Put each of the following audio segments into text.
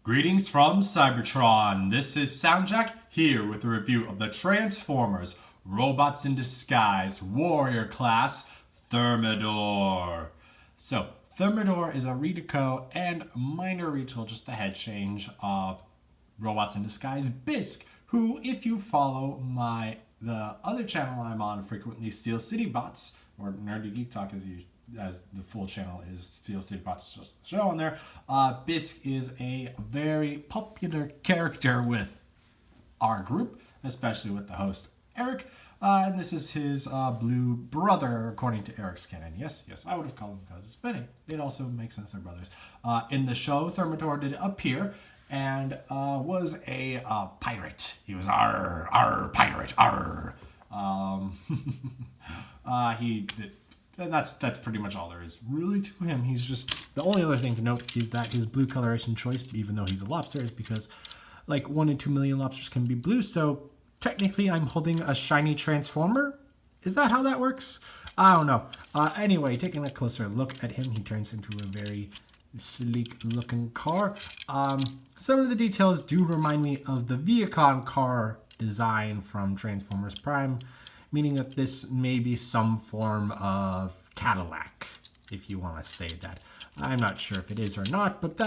Greetings from Cybertron. This is SoundJack here with a review of the Transformers Robots in Disguise Warrior Class Thermidor. So, Thermidor is a redeco and minor retool, just a head change of Robots in Disguise Bisk, who, if you follow the other channel I'm on, frequently Steel City Bots, or Nerdy Geek Talk as the full channel is Steel City Bots, just the show on there. Bisk is a very popular character with our group, especially with the host Eric. And this is his blue brother, according to Eric's canon. Yes, I would have called him cousins, but hey, it also makes sense they're brothers. In the show, Thermidor did appear and was a pirate. He was our pirate, and that's pretty much all there is really to him. He's just, the only other thing to note is that his blue coloration choice, even though he's a lobster, is because like 1 in 2 million lobsters can be blue. So technically I'm holding a shiny Transformer. Is that how that works? I don't know. Anyway, taking a closer look at him, he turns into a very sleek looking car. Some of the details do remind me of the Viacon car design from Transformers Prime, meaning that this may be some form of Cadillac, if you want to say that. I'm not sure if it is or not, but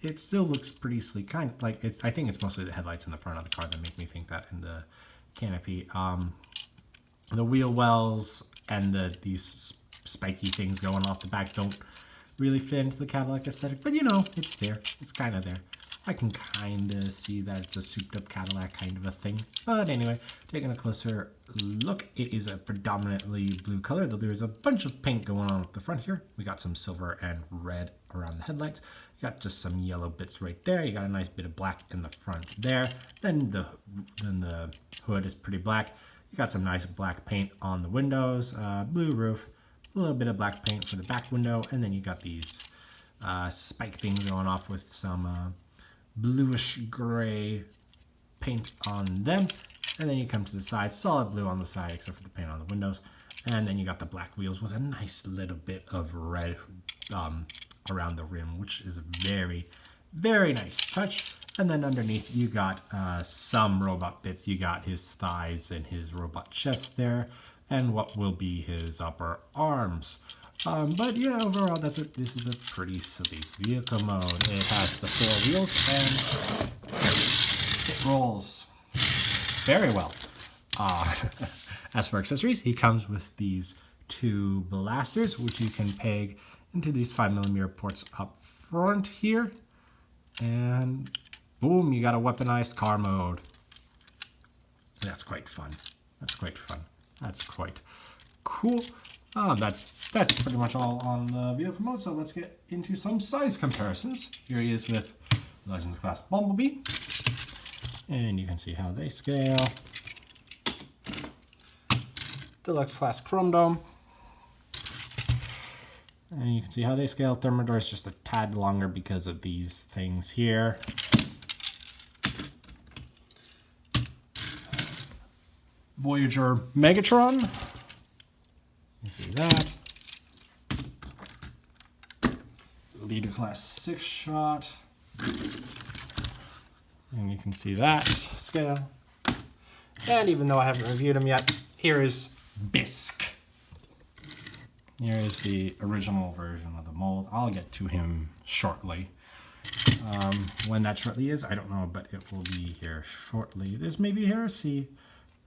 it still looks pretty sleek. Kind of like I think it's mostly the headlights in the front of the car that make me think that, in the canopy. The wheel wells and these spiky things going off the back don't really fit into the Cadillac aesthetic, but you know, it's there. It's kind of there. I can kind of see that it's a souped-up Cadillac kind of a thing. But anyway, taking a closer look, it is a predominantly blue color, though there's a bunch of paint going on at the front here. We got some silver and red around the headlights. You got just some yellow bits right there. You got a nice bit of black in the front there. Then the hood is pretty black. You got some nice black paint on the windows, blue roof, a little bit of black paint for the back window, and then you got these spike things going off with some bluish gray paint on them. And then you come to the side, solid blue on the side except for the paint on the windows. And then you got the black wheels with a nice little bit of red around the rim, which is a very, very nice touch. And then underneath you got some robot bits. You got his thighs and his robot chest there, and what will be his upper arms. But yeah, overall, this is a pretty sleek vehicle mode. It has the 4 wheels and it rolls very well. As for accessories, he comes with these 2 blasters, which you can peg into these 5mm ports up front here. And boom, you got a weaponized car mode. That's quite fun. That's quite cool. That's pretty much all on the vehicle mode, so let's get into some size comparisons. Here he is with Legends Class Bumblebee, and you can see how they scale. Deluxe Class Chrome Dome, and you can see how they scale. Thermidor is just a tad longer because of these things here. Voyager Megatron. You see that. Leader Class 6 shot. And you can see that scale. And even though I haven't reviewed him yet, here is Bisk. Here is the original version of the mold. I'll get to him shortly. When that shortly is, I don't know, but it will be here shortly. This may be heresy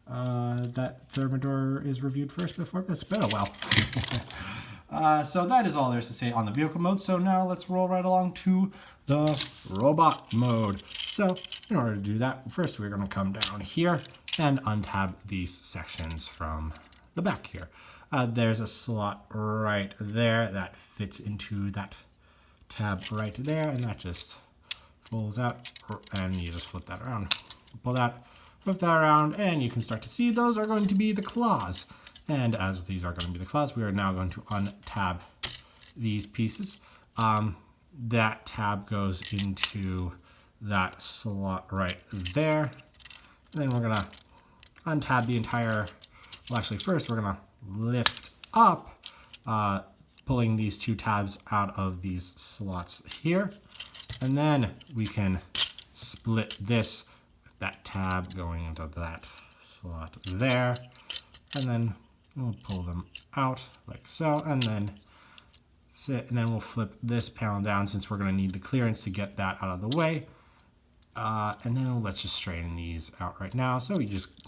that Thermidor is reviewed first before this. It's been a while. So that is all there's to say on the vehicle mode. So now let's roll right along to the robot mode. So in order to do that, first we're going to come down here and untab these sections from the back here. There's a slot right there that fits into that tab right there, and that just folds out, and you just flip that around. Pull that, flip that around, and you can start to see those are going to be the claws. And as these are going to be the claws, we are now going to untab these pieces. That tab goes into that slot right there. And then we're going to untab the entire, well, actually first we're going to lift up, pulling these 2 tabs out of these slots here. And then we can split this with that tab going into that slot there. And then we'll pull them out like so, and then we'll flip this panel down since we're going to need the clearance to get that out of the way. And then let's just straighten these out right now. So we just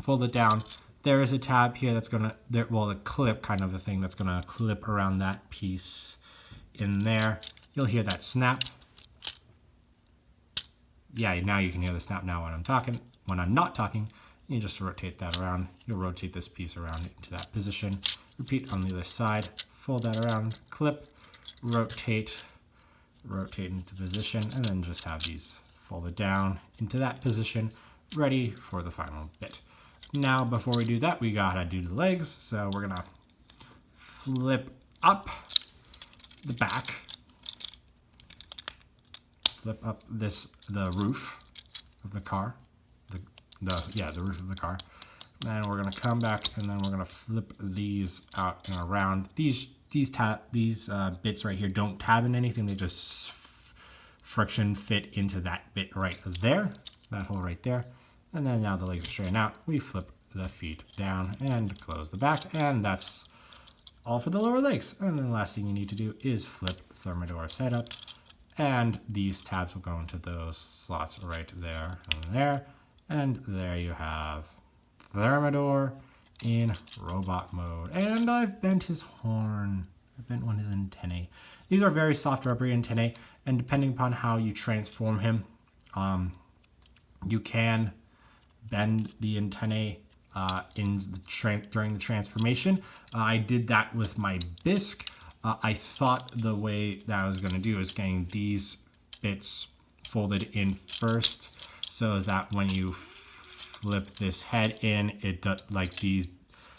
fold it down. There is a tab here that's going to, well, the clip kind of a thing that's going to clip around that piece in there. You'll hear that snap. Yeah, now you can hear the snap now when I'm talking. When I'm not talking, you just rotate that around. You'll rotate this piece around into that position. Repeat on the other side. Fold that around, clip, rotate into position, and then just have these folded down into that position, ready for the final bit. Now, before we do that, we gotta do the legs. So we're gonna flip up the back, flip up the roof of the car, the roof of the car. Then we're gonna come back and then we're gonna flip these out and around. These bits right here don't tab in anything. They just friction fit into that bit right there, that hole right there. And then now the legs are straightened out. We flip the feet down and close the back, and that's all for the lower legs. And then the last thing you need to do is flip Thermidor's head up, and these tabs will go into those slots right there and there. And there you have Thermidor in robot mode. And I've bent his horn. I've bent one of his antennae. These are very soft rubbery antennae, and depending upon how you transform him, you can bend the antennae during the transformation. I did that with my Bisk. I thought the way that I was going to do is getting these bits folded in first, so that when you flip this head in, it does like these,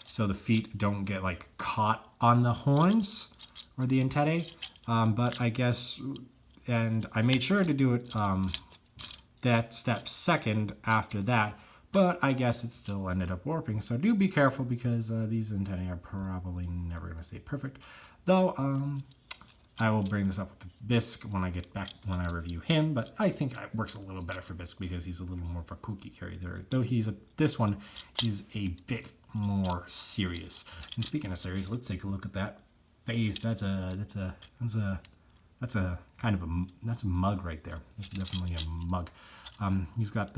so the feet don't get like caught on the horns or the antennae. But I guess, and I made sure to do it that step second after that, but I guess it still ended up warping. So do be careful, because these antennae are probably never going to stay perfect. Though I will bring this up with Bisk when I get back, when I review him, but I think it works a little better for Bisk because he's a little more of a kooky character. Though this one is a bit more serious. And speaking of serious, let's take a look at that face. That's a kind of that's a mug right there. That's definitely a mug. He's got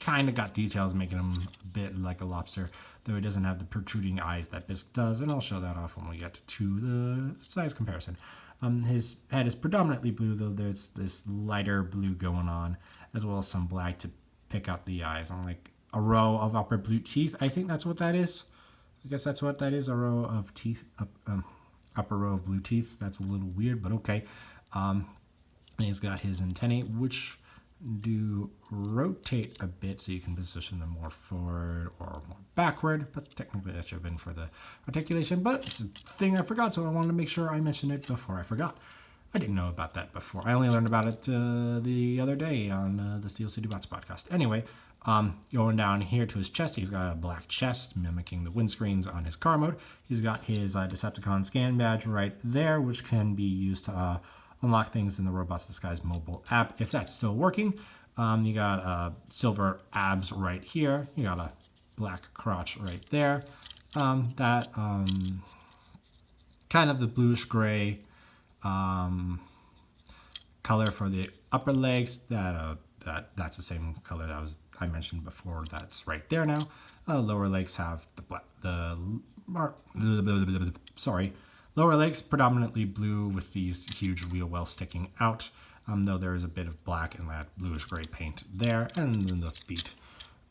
kind of got details making him a bit like a lobster, though he doesn't have the protruding eyes that Bisk does, and I'll show that off when we get to the size comparison. His head is predominantly blue, though there's this lighter blue going on, as well as some black to pick out the eyes. I'm like a row of upper blue teeth. I think that's what that is. I guess that's what that is, a row of teeth, upper row of blue teeth. That's a little weird, but okay. And he's got his antennae, which do rotate a bit so you can position them more forward or more backward, but technically that should have been for the articulation, but it's a thing I forgot, so I wanted to make sure I mentioned it before I forgot. I didn't know about that before. I only learned about it the other day on the Steel City Bots podcast. Anyway, going down here to his chest, he's got a black chest mimicking the windscreens on his car mode. He's got his Decepticon scan badge right there, which can be used to unlock things in the Robots Disguise mobile app, if that's still working. You got silver abs right here. You got a black crotch right there. Kind of the bluish gray color for the upper legs. That's the same color that I mentioned before. That's right there now. Lower legs have lower legs predominantly blue with these huge wheel wells sticking out, though there is a bit of black and that bluish gray paint there. And then the feet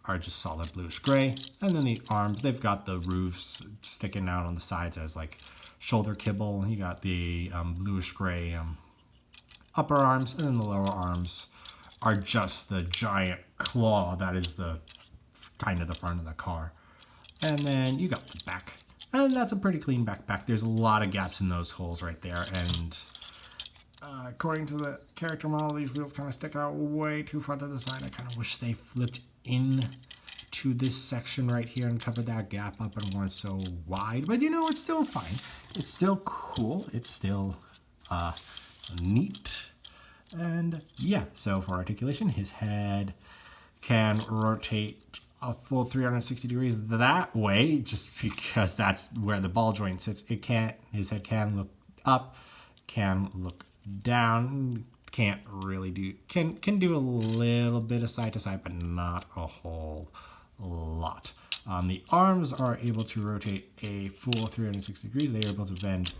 are just solid bluish gray. And then the arms, they've got the roofs sticking out on the sides as like shoulder kibble. You got the bluish gray upper arms, and then the lower arms are just the giant claw that is the kind of the front of the car. And then you got the back. And that's a pretty clean backpack. There's a lot of gaps in those holes right there. And according to the character model, these wheels kind of stick out way too far to the side. I kind of wish they flipped in to this section right here and covered that gap up and weren't so wide. But you know, it's still fine. It's still cool. It's still neat. And yeah, so for articulation, his head can rotate a full 360 degrees that way, just because that's where the ball joint sits. His head can look up, can look down, can do a little bit of side to side, but not a whole lot. The arms are able to rotate a full 360 degrees. They are able to bend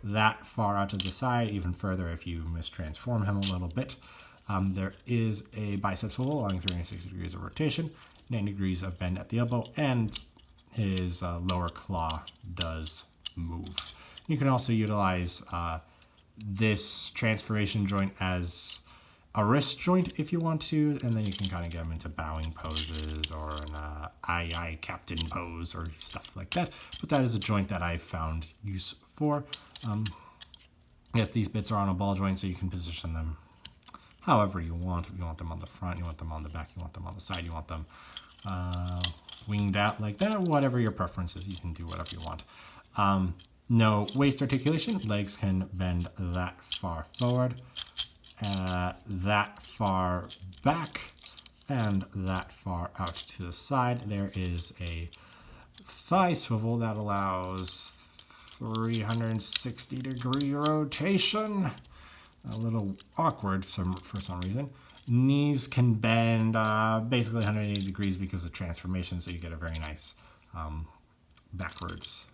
that far out to the side, even further if you mistransform him a little bit. There is a bicep swivel along 360 degrees of rotation, 90 degrees of bend at the elbow, and his lower claw does move. You can also utilize this transformation joint as a wrist joint if you want to, and then you can kind of get him into bowing poses or an aye captain pose or stuff like that. But that is a joint that I found use for. Yes, these bits are on a ball joint, so you can position them however you want. If you want them on the front, you want them on the back, you want them on the side, you want them winged out like that, whatever your preference is, you can do whatever you want. No waist articulation. Legs can bend that far forward, that far back, and that far out to the side. There is a thigh swivel that allows 360 degree rotation. A little awkward for some reason. Knees can bend basically 180 degrees because of transformation, so you get a very nice backwards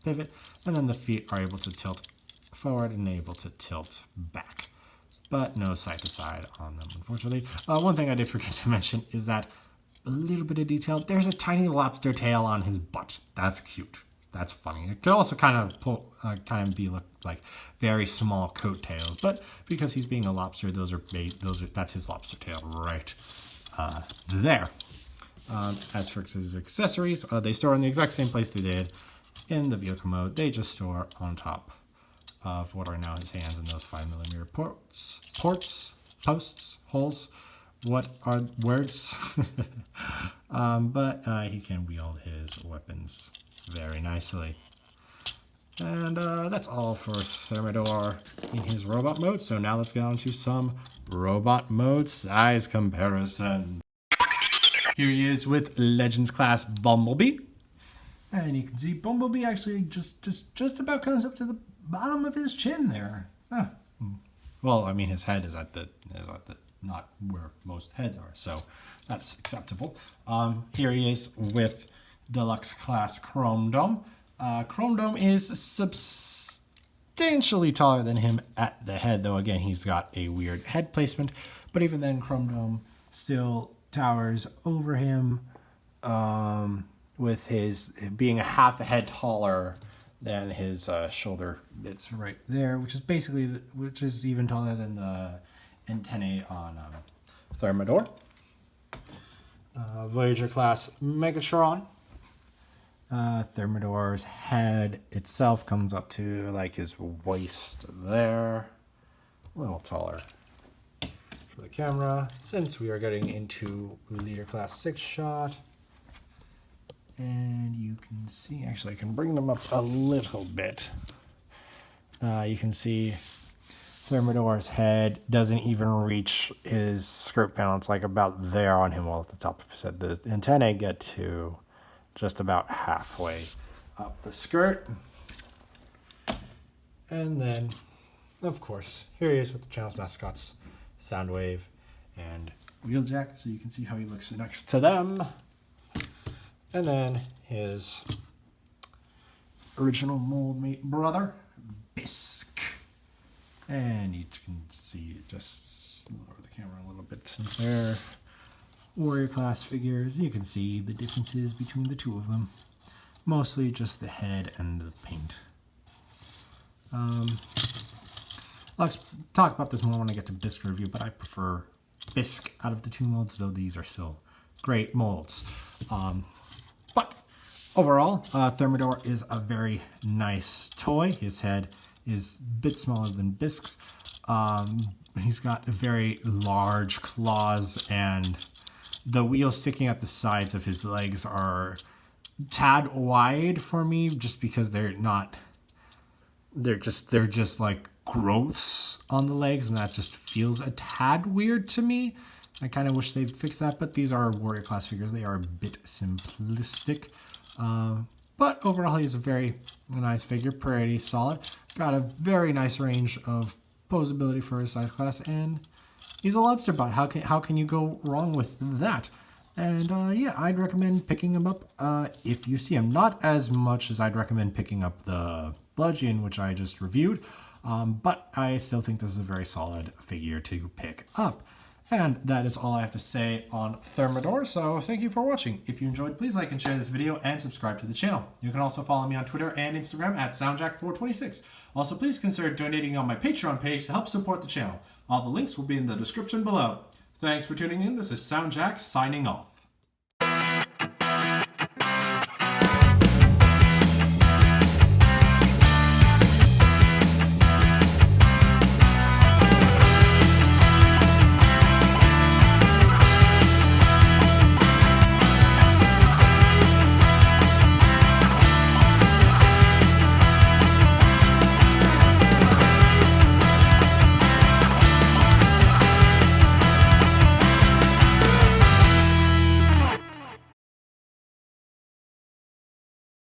pivot. And then the feet are able to tilt forward and able to tilt back, but no side to side on them, unfortunately. One thing I did forget to mention is that a little bit of detail. There's a tiny lobster tail on his butt. That's cute. That's funny. It could also kind of look like very small coattails, but because he's being a lobster, that's his lobster tail right there. As for his accessories, they store in the exact same place they did in the vehicle mode. They just store on top of what are now his hands in those 5mm posts, holes. What are words? But he can wield his weapons very nicely. And that's all for Thermidor in his robot mode. So now let's get on to some robot mode size comparisons. Here he is with Legends class Bumblebee. And you can see Bumblebee actually just about comes up to the bottom of his chin there. Well, I mean, his head is at the not where most heads are, so that's acceptable. Here he is with Deluxe class Chrome Dome. Chrome Dome is substantially taller than him at the head, though again he's got a weird head placement. But even then, Chrome Dome still towers over him, with his being a half a head taller than his shoulder bits right there, which is even taller than the antennae on Thermidor. Voyager class Megatron. Thermidor's head itself comes up to like his waist there. A little taller for the camera, since we are getting into Leader class 6 shot. And you can see, actually I can bring them up a little bit. You can see Thermidor's head doesn't even reach his skirt panel. It's like about there on him, while at the top of his head the antennae get to just about halfway up the skirt. And then, of course, here he is with the channel's mascots, Soundwave and Wheeljack, so you can see how he looks next to them. And then his original mold mate brother, Bisk. And you can see, just lower the camera a little bit since they're warrior class figures. You can see the differences between the two of them. Mostly just the head and the paint. Let's talk about this more when I get to Bisk review, but I prefer Bisk out of the two molds, though these are still great molds. But overall, Thermidor is a very nice toy. His head is a bit smaller than Bisk's. He's got very large claws, and the wheels sticking at the sides of his legs are tad wide for me, just because they're just like growths on the legs, and that just feels a tad weird to me. I kind of wish they'd fix that, but these are warrior class figures. They are a bit simplistic. But overall, he's a very nice figure, pretty solid. Got a very nice range of posability for his size class, and he's a lobster bot. How can you go wrong with that? And yeah, I'd recommend picking him up if you see him. Not as much as I'd recommend picking up the Bludgeon, which I just reviewed, but I still think this is a very solid figure to pick up. And that is all I have to say on Thermidor, so thank you for watching. If you enjoyed, please like and share this video and subscribe to the channel. You can also follow me on Twitter and Instagram at SoundJack426. Also, please consider donating on my Patreon page to help support the channel. All the links will be in the description below. Thanks for tuning in. This is SoundJack's signing off.